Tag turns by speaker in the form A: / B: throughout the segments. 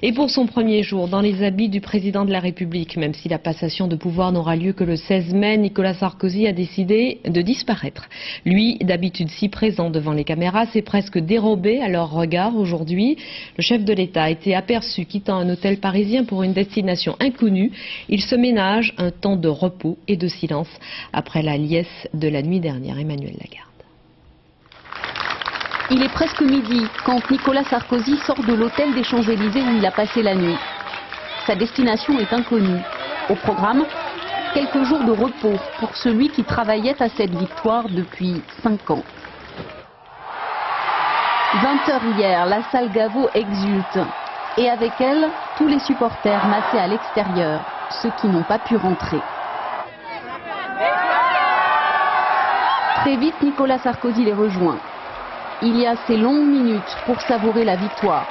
A: Et pour son premier jour, dans les habits du président de la République, même si la passation de pouvoir n'aura lieu que le 16 mai, Nicolas Sarkozy a décidé de disparaître. Lui, d'habitude si présent devant les caméras, s'est presque dérobé à leur regard aujourd'hui. Le chef de l'État a été aperçu quittant un hôtel parisien pour une destination inconnue. Il se ménage un temps de repos et de silence après la liesse de la nuit dernière. Emmanuel Lagarde.
B: Il est presque midi quand Nicolas Sarkozy sort de l'hôtel des Champs-Élysées où il a passé la nuit. Sa destination est inconnue. Au programme, quelques jours de repos pour celui qui travaillait à cette victoire depuis 5 ans. 20h hier, la salle Gaveau exulte. Et avec elle, tous les supporters massés à l'extérieur, ceux qui n'ont pas pu rentrer. Très vite, Nicolas Sarkozy les rejoint. Il y a ces longues minutes pour savourer la victoire,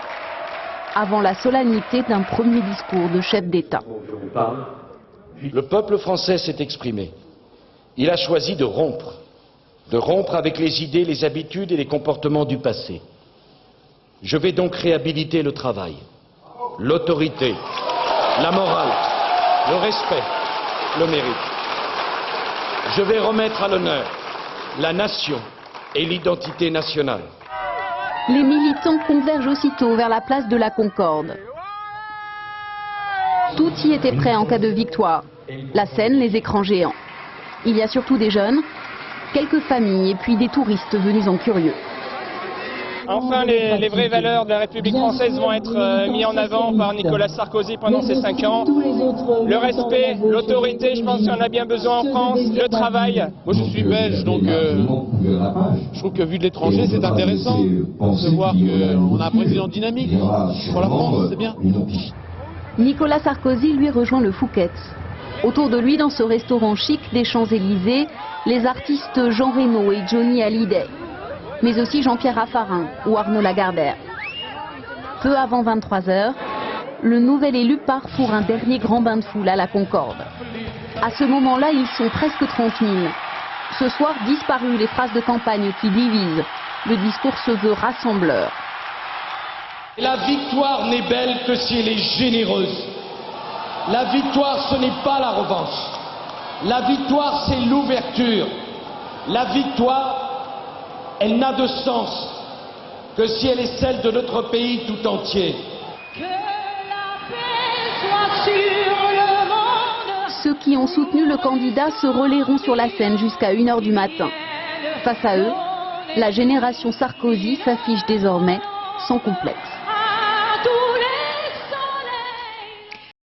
B: avant la solennité d'un premier discours de chef d'État.
C: Le peuple français s'est exprimé. Il a choisi de rompre avec les idées, les habitudes et les comportements du passé. Je vais donc réhabiliter le travail, l'autorité, la morale, le respect, le mérite. Je vais remettre à l'honneur la nation et l'identité nationale.
B: Les militants convergent aussitôt vers la place de la Concorde. Tout y était prêt en cas de victoire. La scène, les écrans géants. Il y a surtout des jeunes, quelques familles et puis des touristes venus en curieux.
D: Enfin, les vraies valeurs de la République française vont être mises en avant par Nicolas Sarkozy pendant ces 5 ans. Le respect, l'autorité, je pense qu'il y en a bien besoin en France, le travail.
E: Moi je suis belge, donc je trouve que vu de l'étranger c'est intéressant de voir qu'on a un président dynamique pour la France, c'est bien.
B: Nicolas Sarkozy lui rejoint le Fouquet's. Autour de lui, dans ce restaurant chic des Champs-Élysées, les artistes Jean Reno et Johnny Hallyday, mais aussi Jean-Pierre Raffarin ou Arnaud Lagardère. Peu avant 23h, le nouvel élu part pour un dernier grand bain de foule à la Concorde. À ce moment-là, ils sont presque 30 000. Ce soir, disparues les phrases de campagne qui divisent. Le discours se veut rassembleur.
C: La victoire n'est belle que si elle est généreuse. La victoire, ce n'est pas la revanche. La victoire, c'est l'ouverture. La victoire, elle n'a de sens que si elle est celle de notre pays tout entier.
B: Que la paix soit sur le monde. Ceux qui ont soutenu le candidat se relayeront sur la scène jusqu'à 1h du matin. Face à eux, la génération Sarkozy s'affiche désormais sans complexe.